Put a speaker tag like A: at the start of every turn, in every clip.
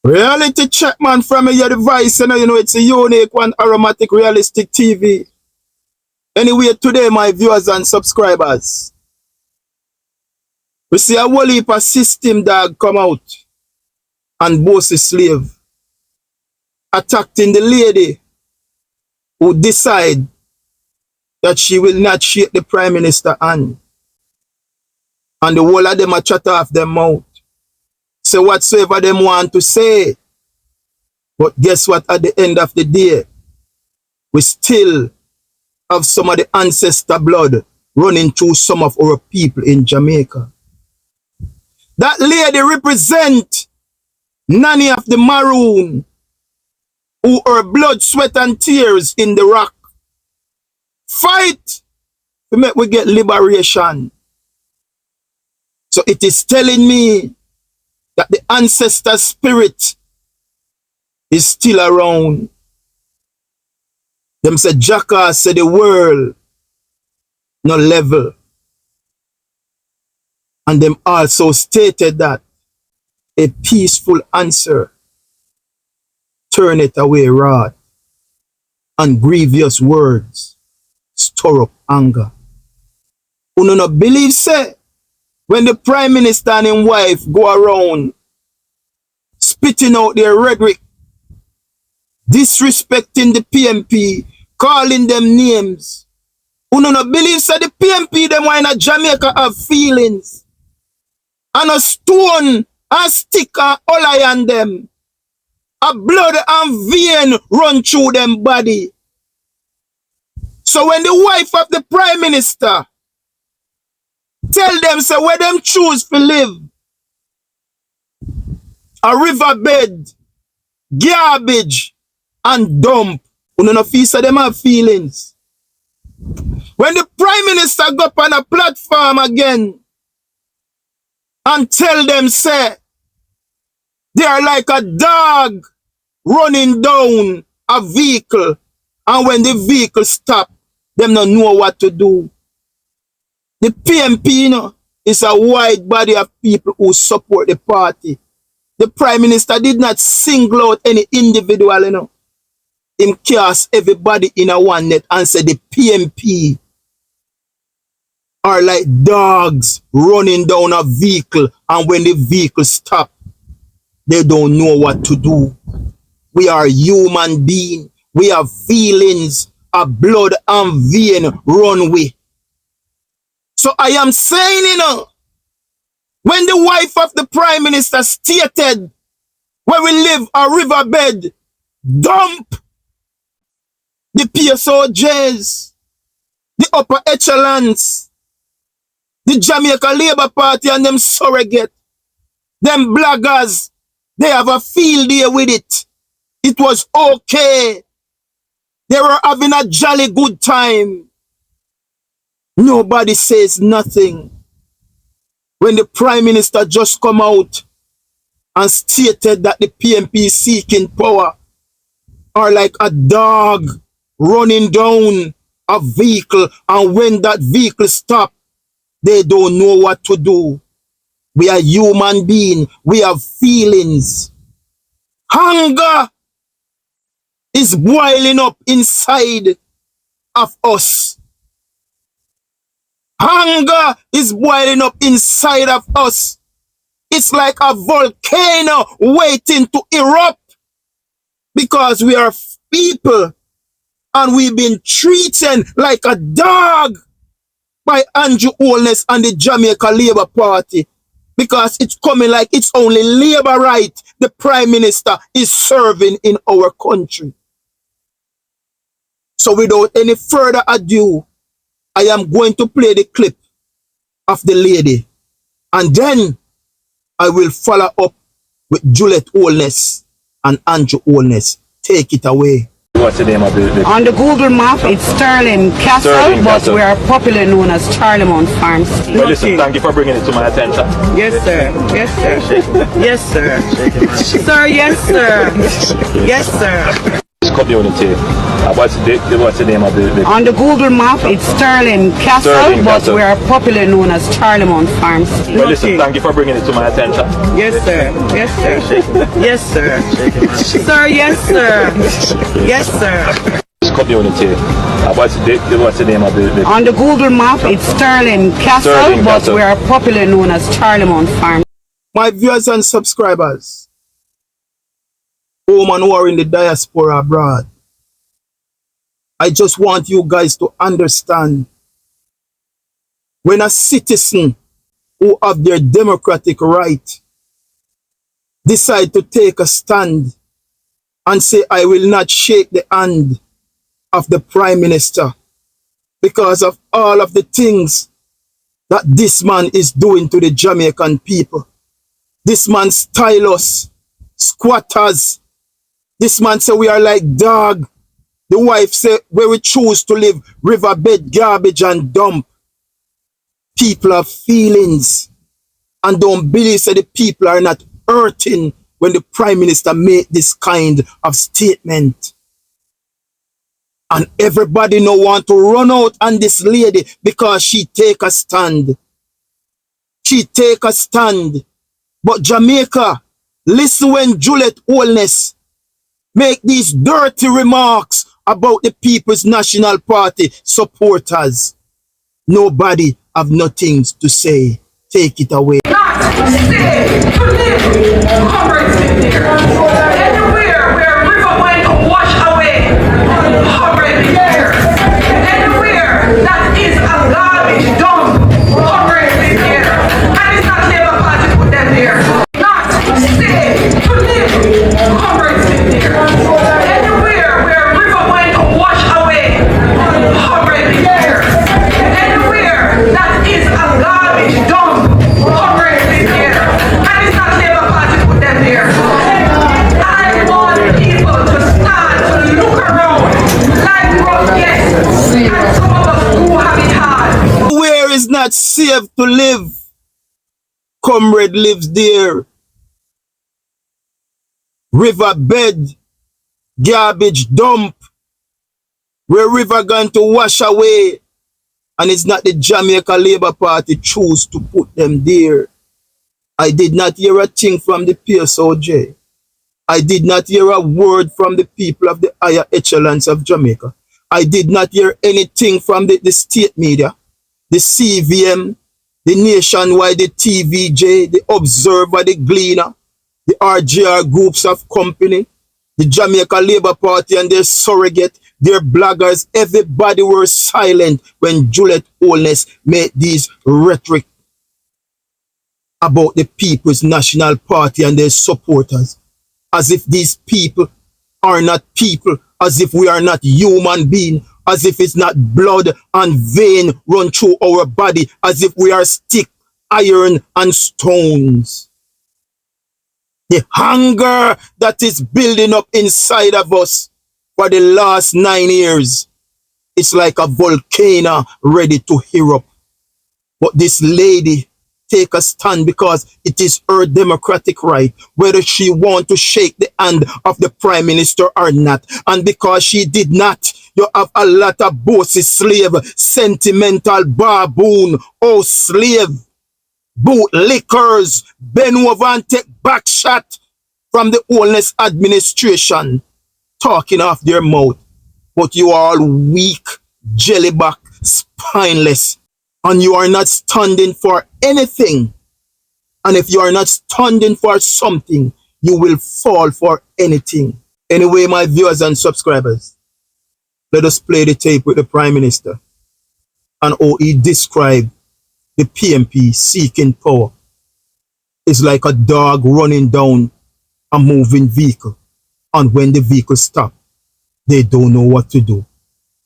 A: Reality check, man, from your device, you know, it's a unique one, aromatic, realistic TV. Anyway, today, my viewers and subscribers, we see a whole heap of system dog come out and boss a slave, attacking the lady who decide that she will not shake the Prime Minister hand. And the whole of them a chat off their mouth. Say whatsoever them want to say. But guess what? At the end of the day, we still have some of the ancestor blood running through some of our people in Jamaica. That lady represent Nanny of the Maroon, who her blood, sweat and tears in the rock. Fight to make we get liberation. So it is telling me that the ancestor spirit is still around. Them say Jackass say the world no level. And them also stated that a peaceful answer turn it away wrath, and grievous words stir up anger. Who no believe say when the Prime Minister and his wife go around spitting out their rhetoric, disrespecting the PMP, calling them names. Who no believe say the PMP them why in Jamaica have feelings, and a stone and stick and all iron them, a blood and vein run through them body. So when the wife of the Prime Minister tell them say where them choose to live, a riverbed, garbage and dump, you know no feel say them have feelings. When the Prime Minister go up on a platform again and tell them say they are like a dog running down a vehicle, and when the vehicle stop, them don't know what to do. The PMP, you know, is a wide body of people who support the party. The Prime Minister did not single out any individual, you know. Him cast everybody in a one net and say the PMP are like dogs running down a vehicle, and when the vehicle stop, they don't know what to do. We are human beings. We have feelings, a blood and vein run with. So I am saying, you know, when the wife of the Prime Minister stated where we live a riverbed, dump the PSOJs, the upper echelons, the Jamaica Labour Party and them surrogate, them bloggers, they have a field day with it. It was okay. They were having a jolly good time. Nobody says nothing. When the Prime Minister just come out and stated that the PMP seeking power are like a dog running down a vehicle, and when that vehicle stop, they don't know what to do. We are human beings. We have feelings. Hunger is boiling up inside of us. Hunger is boiling up inside of us. It's like a volcano waiting to erupt, because we are people and we've been treated like a dog by Andrew Holness and the Jamaica Labour Party, because it's coming like it's only labor right the Prime Minister is serving in our country. So without any further ado, I am going to play the clip of the lady, and then I will follow up with Juliet Holness and Andrew Holness. Take it away.
B: What's the name of the
C: On the Google map, it's Sterling Castle,
B: Sterling
C: but
B: Castle.
C: we are popularly known as Charlemont Farm.
B: Well, listen, thank you for bringing it to my attention.
C: Yes, sir. Yes, sir. Yes, sir. Sir, yes, sir. Yes, sir.
B: This community What's the name of the
C: On the Google map, it's Sterling Castle,
B: Sterling
C: but
B: Castle.
C: we are popularly known as Charlemont Farms.
B: Well, listen, thank you for bringing it to my attention.
C: Yes, sir. Yes, sir. Yes, sir. Sir, yes, sir. Yes, sir.
B: This community. What's the name of the
C: On the Google map, it's Sterling Castle,
B: Sterling
C: but
B: Castle.
C: we are popularly known as Charlemont Farms.
A: My viewers and subscribers, home and who are in the diaspora abroad, I just want you guys to understand, when a citizen who have their democratic right decide to take a stand and say, I will not shake the hand of the Prime Minister because of all of the things that this man is doing to the Jamaican people. This man style us, squatters. This man say we are like dog. The wife say where we choose to live, riverbed, garbage and dump. People have feelings and don't believe that the people are not hurting when the Prime Minister made this kind of statement. And everybody no want to run out on this lady because she take a stand. She take a stand. But Jamaica, listen when Juliet Holness make these dirty remarks about the People's National Party supporters. Nobody have nothing to say. Take it away.
D: Not stay to live, comrades in there. Anywhere where river went wash away, comrades in there. Anywhere that is a garbage dump, comrades in there. And it's not Labour Party put them there. Not stay to live, comrades in there. Anywhere where river went wash away, comrades in there. Anywhere that is a garbage dump, comrades in there. And it's not Labour Party put them there. I want people to start to look around like rough, yes, and some of us who have it hard.
A: Where is not safe to live, comrade lives there. Riverbed, garbage dump, where river going to wash away, and it's not the Jamaica Labour Party choose to put them there. I did not hear a thing from the PSOJ. I did not hear a word from the people of the higher echelons of Jamaica. I did not hear anything from the state media, the CVM, the Nationwide, the TVJ, the Observer, the Gleaner, the RGR groups of company, the Jamaica Labour Party and their surrogate, their bloggers. Everybody were silent when Juliet Holness made these rhetoric about the People's National Party and their supporters, as if these people are not people, as if we are not human beings, as if it's not blood and vein run through our body, as if we are stick, iron and stones. The hunger that is building up inside of us for the last 9 years, it's like a volcano ready to erupt. But this lady take a stand because it is her democratic right, whether she want to shake the hand of the Prime Minister or not. And because she did not, you have a lot of bossy slave, sentimental baboon, oh slave, bootlickers, bend over and take back shot from the Holness administration, talking off their mouth. But you are all weak, jellyback, spineless, and you are not standing for anything. And if you are not standing for something, you will fall for anything. Anyway, my viewers and subscribers, let us play the tape with the Prime Minister and how he described the PMP seeking power is like a dog running down a moving vehicle, and when the vehicle stops, they don't know what to do.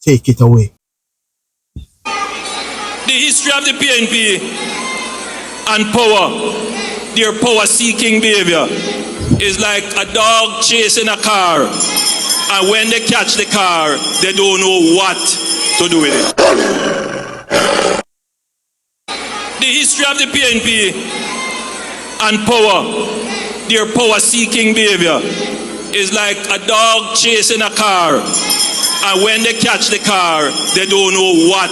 A: Take it away.
E: The history of the PNP and power, their power-seeking behavior, is like a dog chasing a car, and when they catch the car, they don't know what to do with it. The history of the PNP and power, their power-seeking behavior, is like a dog chasing a car, And when they catch the car, they don't know what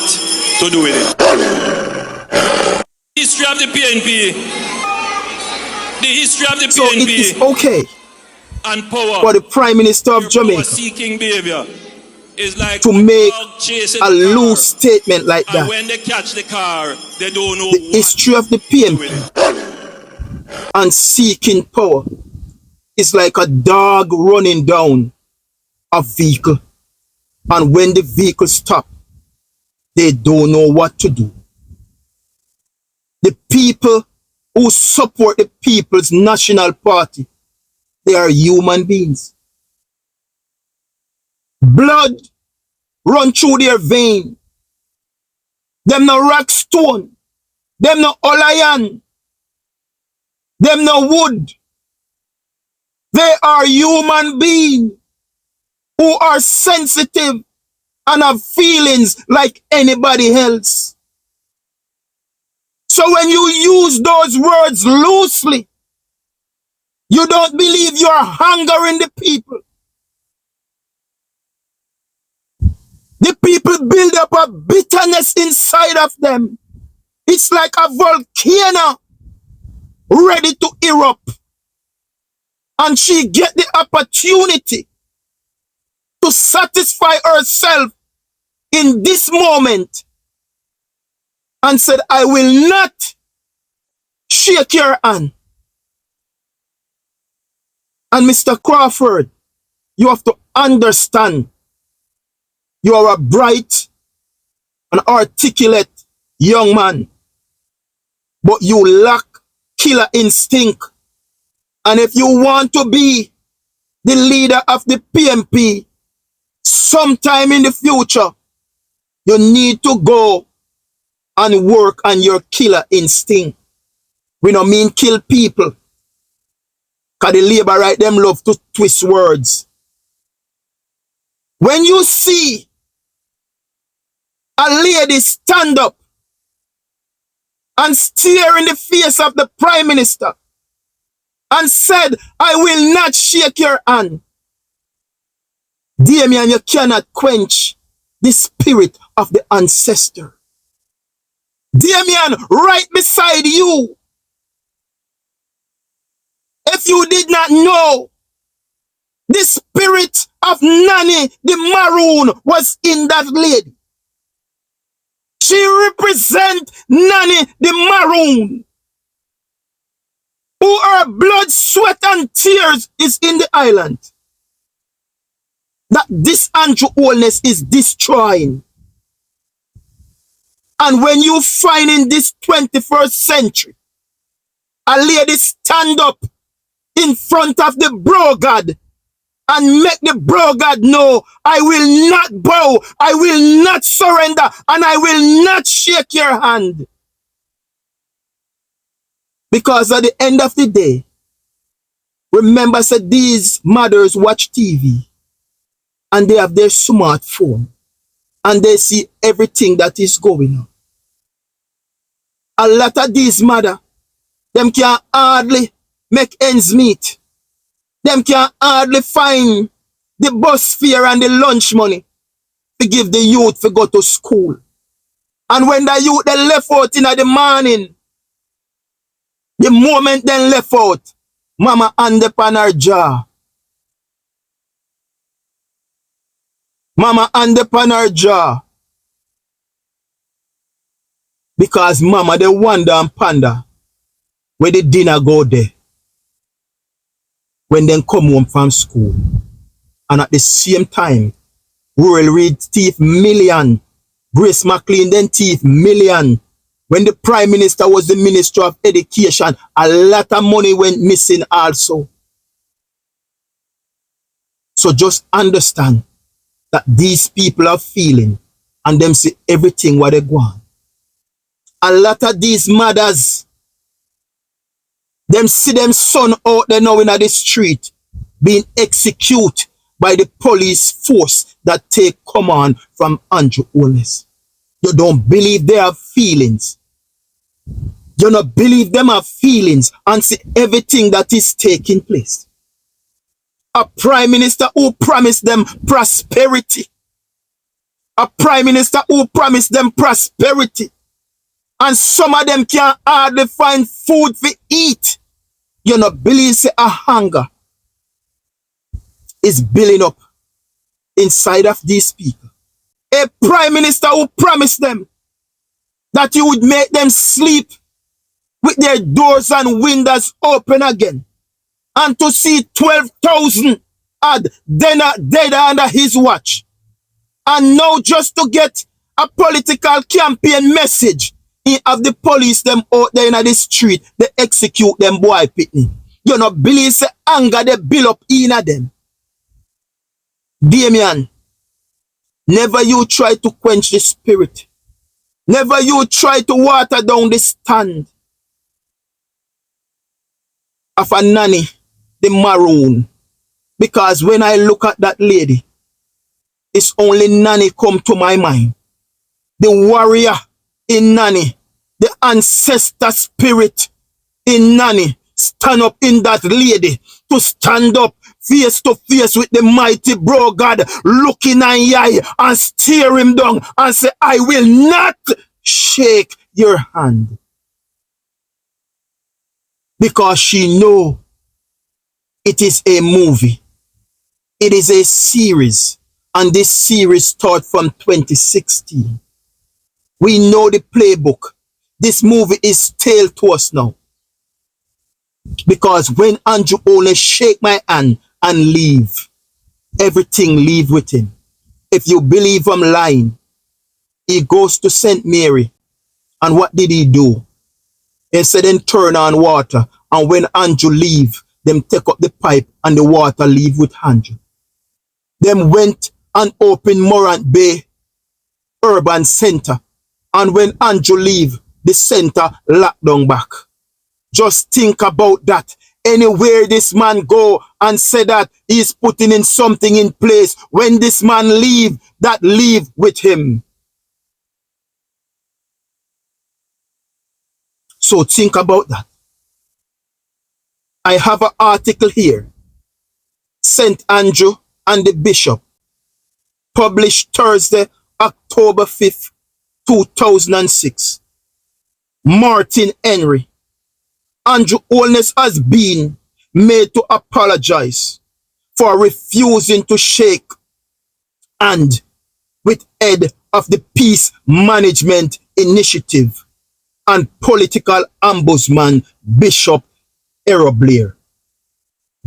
E: to do with it. History of the PNP. The history of the
A: So it is
E: PNP
A: okay
E: and power.
A: for the Prime Minister of Jamaica
E: Seeking behavior is like
A: to make
E: chasing
A: a
E: the car.
A: loose statement like
E: And
A: that.
E: when they catch the car, they don't know
A: The
E: what
A: history of the
E: to do with
A: PNP
E: it.
A: and seeking power is like a dog running down a vehicle, and when the vehicle stops, they don't know what to do. The people who support the People's National Party, they are human beings. Blood run through their vein. Them no rock stone. Them no iron. Them no wood. They are human beings who are sensitive and have feelings like anybody else. So when you use those words loosely, you don't believe you are hungering the people. The people build up a bitterness inside of them. It's like a volcano ready to erupt. And she get the opportunity to satisfy herself in this moment and said, I will not shake your hand. And Mr. Crawford, you have to understand, you are a bright and articulate young man, but you lack killer instinct. And if you want to be the leader of the PNP sometime in the future, you need to go and work on your killer instinct. We don't mean kill people, because the labor right them love to twist words. When you see a lady stand up and stare in the face of the Prime Minister and said, I will not shake your hand, Damien, you cannot quench the spirit of the ancestor. Damien, right beside you, if you did not know, the spirit of Nanny the Maroon was in that lady. She represents Nanny the Maroon, who her blood, sweat, and tears is in the island. That this Andrew Holness is destroying. And when you find in this 21st century, a lady stand up in front of the bro God and make the bro God know, I will not bow, I will not surrender, and I will not shake your hand. Because at the end of the day, remember, said these mothers watch TV and they have their smartphone and they see everything that is going on. A lot of these mothers, them can hardly make ends meet. Them can hardly find the bus fare and the lunch money to give the youth to go to school. And when the youth they left out in the morning, the moment they left out, mama hand upon her jaw. Mama hand upon her jaw. Because mama they wonder and ponder where the dinner go there when they come home from school. And at the same time, Rural Reid thief million, Grace McLean then thief million. When the Prime Minister was the Minister of Education, a lot of money went missing also. So just understand that these people are feeling and them see everything what they want. A lot of these mothers, them see them son out there now in the street being executed by the police force that take command from Andrew Holness. You don't believe they have feelings. You don't believe them have feelings and see everything that is taking place. A Prime Minister who promised them prosperity A prime minister who promised them prosperity. And some of them can't hardly find food to eat. You know, believe say a hunger is building up inside of these people. A prime minister who promised them that he would make them sleep with their doors and windows open again. And to see 12,000 dead under his watch. And now just to get a political campaign message, he have the police them out there in the street, they execute them boy pitney. You know, believe say anger they build up in them. Damien, never you try to quench the spirit. Never you try to water down the stand of a nanny, the maroon. Because when I look at that lady, it's only nanny come to my mind. The warrior in nanny, the ancestor spirit in nanny, stand up in that lady to stand up face to face with the mighty bro God, looking in the eye and stare him down and say, I will not shake your hand. Because she know it is a movie. It is a series. And this series started from 2016. We know the playbook. This movie is stale to us now. Because when Andrew Holness shake my hand and leave, everything leave with him. If you believe I'm lying, he goes to St. Mary. And what did he do? He said then turn on water. And when Andrew leave, them take up the pipe and the water leave with Andrew. Them went and opened Morant Bay Urban Center. And when Andrew leave, the center locked down back. Just think about that. Anywhere this man go and say that he's putting in something in place, when this man leave, that leave with him. So think about that. I have an article here. St. Andrew and the Bishop. Published Thursday, October 5th, 2006. Martin Henry. Andrew Holness has been made to apologize for refusing to shake hand with head of the Peace Management Initiative and political ombudsman Bishop Blair.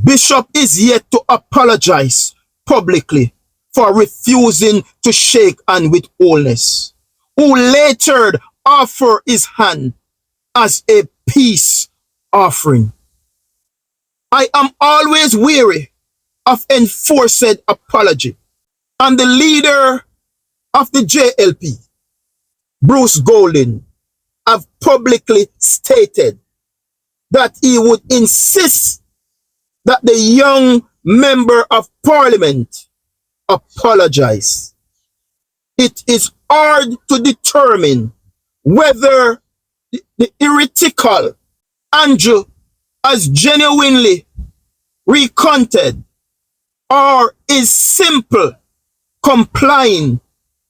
A: Bishop is yet to apologize publicly for refusing to shake hand with Holness, who later offered his hand as a peace offering. I am always weary of enforced apology, and the leader of the JLP, Bruce Golding, have publicly stated that he would insist that the young member of parliament apologize. It is hard to determine whether the heretical Andrew has genuinely recanted or is simple complying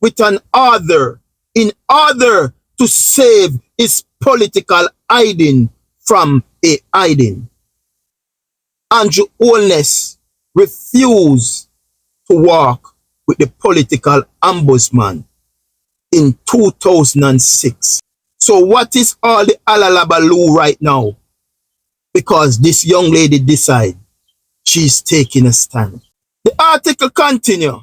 A: with an order in order to save his political hiding from a hiding. Andrew Holness refused to walk with the political ombudsman in 2006. So what is all the alalabaloo right now? Because this young lady decided she's taking a stand. The article continues.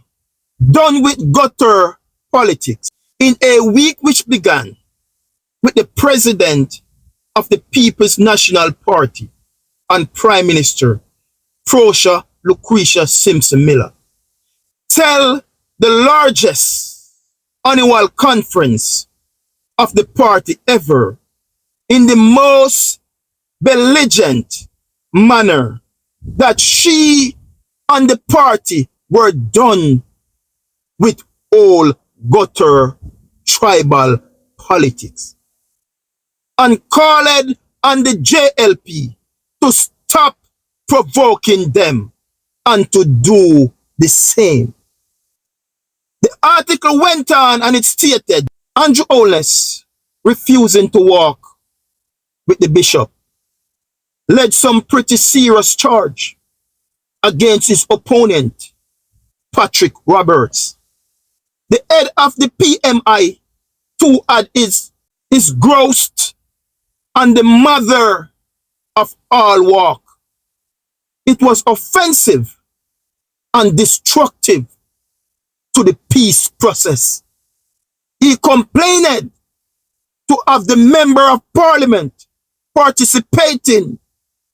A: Done with gutter politics. In a week which began with the president of the People's National Party and Prime Minister Portia Lucretia Simpson Miller tell the largest annual conference of the party ever in the most belligerent manner that she and the party were done with all gutter tribal politics and called on the JLP to stop provoking them and to do the same. The article went on and it stated, Andrew Holness refusing to walk with the bishop led some pretty serious charge against his opponent, Patrick Roberts. The head of the PMI too had is grossed and the mother of all walk. It was offensive and destructive to the peace process. He complained to have the member of parliament participating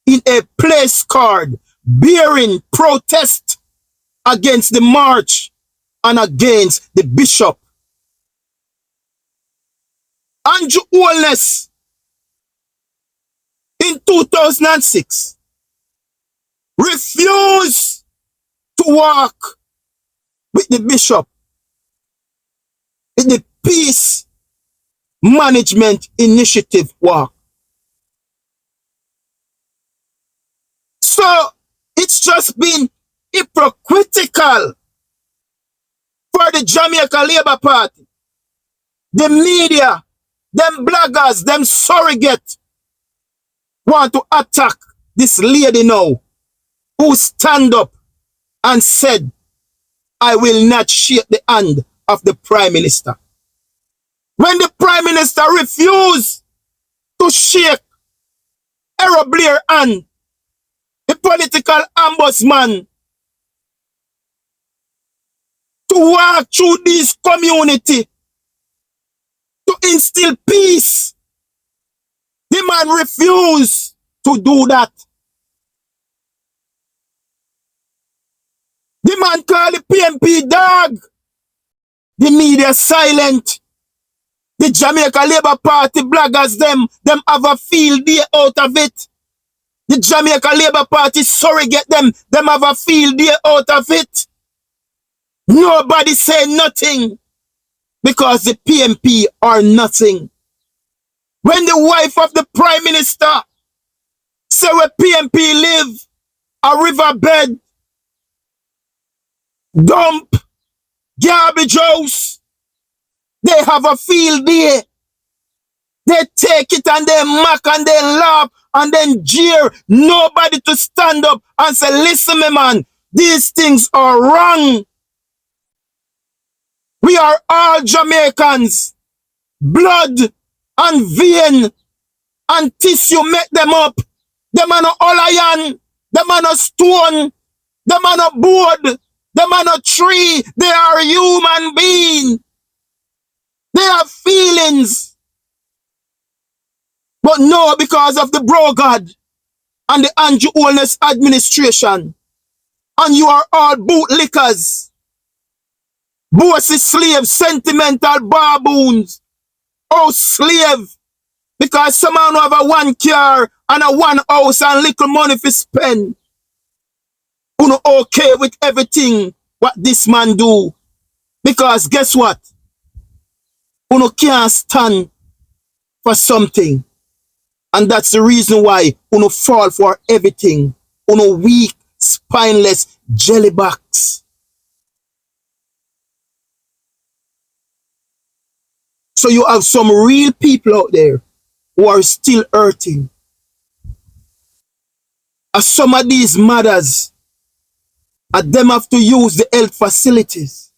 A: in a place card bearing protest against the march and against the bishop. Andrew Holness in 2006 refused to walk with the bishop in the Peace Management Initiative walk. So it's just been hypocritical for the Jamaica Labour Party, the media, them bloggers, them surrogate want to attack this lady now who stand up and said, I will not shake the hand of the Prime Minister. When the Prime Minister refused to shake Errol Blair's hand, the political ombudsman, to walk through this community to instill peace, the man refused to do that. The man called the PMP dog. The media silent. The Jamaica Labour Party bloggers, them have a field day out of it. The Jamaica Labour Party surrogate them have a field day out of it. Nobody say nothing because the PMP are nothing. When the wife of the Prime Minister say where PMP live, a riverbed, dump, garbage house, they have a field day. They take it and they mock and they laugh and then jeer. Nobody to stand up and say, listen, me man, these things are wrong. We are all Jamaicans. Blood and vein and tissue make them up. Them are no all iron. Them are no stone. Them are no board. Them are no tree. They are human beings. They have feelings. But no, because of the bro God and the Andrew Holness administration, and you are all bootlickers, bossy slaves, sentimental baboons, oh slave, because some man have a one car and a one house and little money for spend. You know, okay with everything what this man do. Because guess what? You know, can't stand for something. And that's the reason why you know, fall for everything. You know, weak, spineless jellybacks. So you have some real people out there who are still hurting. And some of these mothers, them have to use the health facilities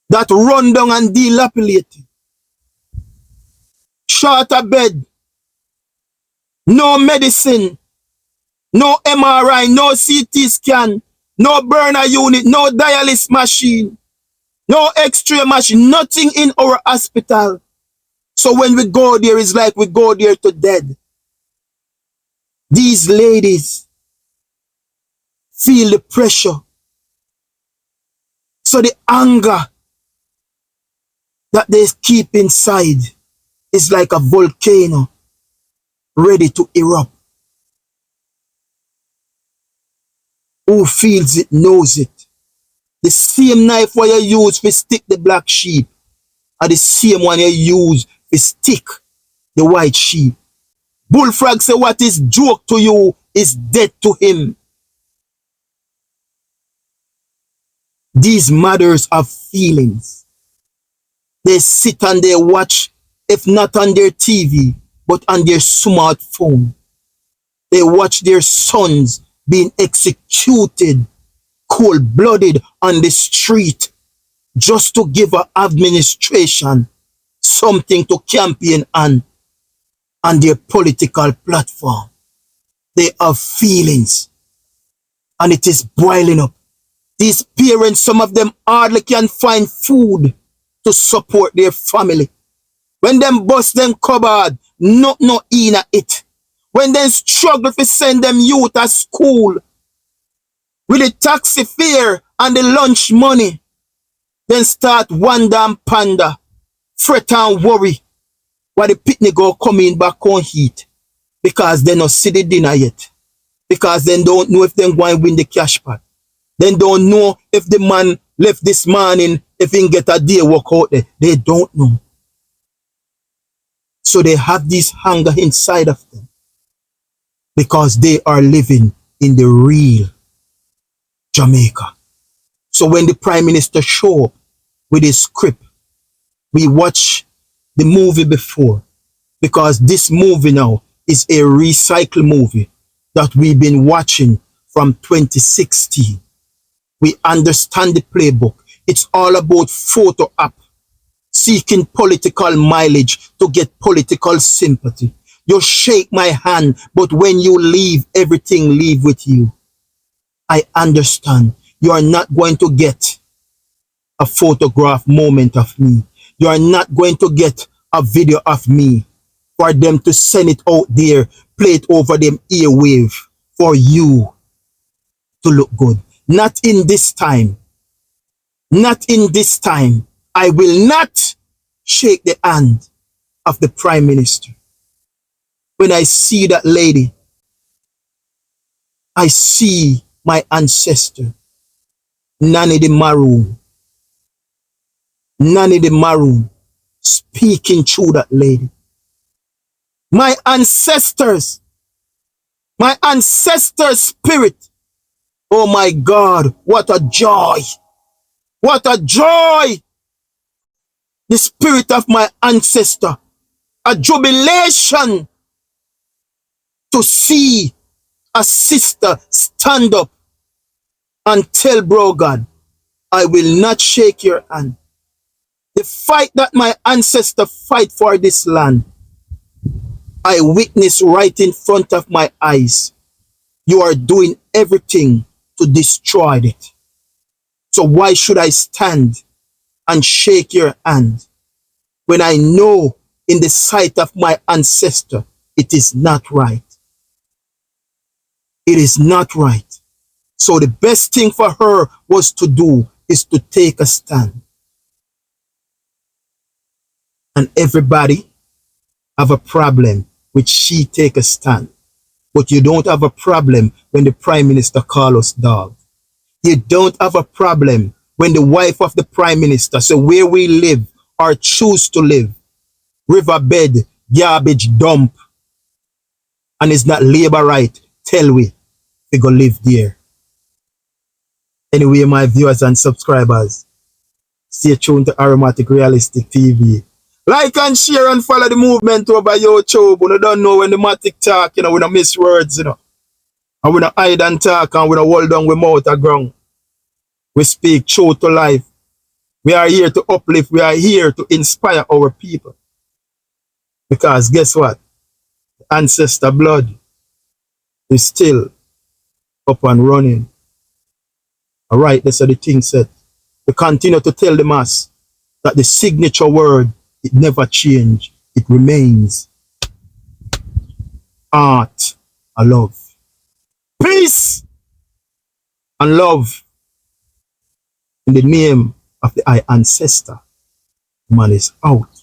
A: that run down and dilapidated. Shorter bed, no medicine, no MRI, no CT scan, no burner unit, no dialysis machine, no X-ray machine, nothing in our hospital. So when we go there, it's like we go there to dead. These ladies feel the pressure. So the anger that they keep inside is like a volcano ready to erupt. Who feels it knows it. The same knife where you use to stick the black sheep are the same one you use to stick the white sheep. Bullfrog say what is joke to you is dead to him. These mothers have feelings. They sit and they watch, if not on their TV, but on their smartphone. They watch their sons being executed cold-blooded on the street just to give an administration something to campaign on their political platform. They have feelings and it is boiling up. These parents, some of them hardly can find food to support their family. When them bust them cupboard, no in it. When they struggle to send them youth to school with the taxi fare and the lunch money, then start wonder and ponder, fret and worry why the picnic go coming back on heat because they not see the dinner yet. Because they don't know if they're going to win the cash pot. They don't know if the man left this morning, if he can get a day work out there. They don't know. So they have this hunger inside of them because they are living in the real Jamaica. So when the Prime Minister show up with his script, we watch the movie before because this movie now is a recycled movie that we've been watching from 2016. We understand the playbook. It's all about photo op, seeking political mileage to get political sympathy. You shake my hand, but when you leave, everything leave with you. I understand. You are not going to get a photograph moment of me. You are not going to get a video of me for them to send it out there, play it over them airwave for you to look good. Not in this time. Not in this time. I will not shake the hand of the Prime Minister. When I see that lady, I see my ancestor, Nanny the Maroon. Nanny the Maroon speaking through that lady. My ancestors spirit. Oh my God, what a joy. What a joy. The spirit of my ancestor. A jubilation to see a sister stand up and tell bro God, I will not shake your hand. The fight that my ancestor fight for this land, I witness right in front of my eyes. You are doing everything to destroy it. So why should I stand and shake your hand when I know in the sight of my ancestor it is not right? It is not right. So the best thing for her was to do is to take a stand. And everybody have a problem with she take a stand. But you don't have a problem when the Prime Minister call us dog. You don't have a problem when the wife of the Prime Minister say where we live or choose to live, riverbed, garbage dump, and it's not labor right, tell we go live there. Anyway, my viewers and subscribers, stay tuned to Aromatic Realistic TV. Like and share and follow the movement over YouTube. We don't know when the matic talk, we don't miss words, And we don't hide and talk and we don't hold on with mouth or ground. We speak truth to life. We are here to uplift. We are here to inspire our people. Because guess what? Ancestor blood is still up and running. Alright, that's how the thing said. We continue to tell the mass that the signature word, it never change. It remains art and love. Peace and love in the name of the I ancestor. Man is out.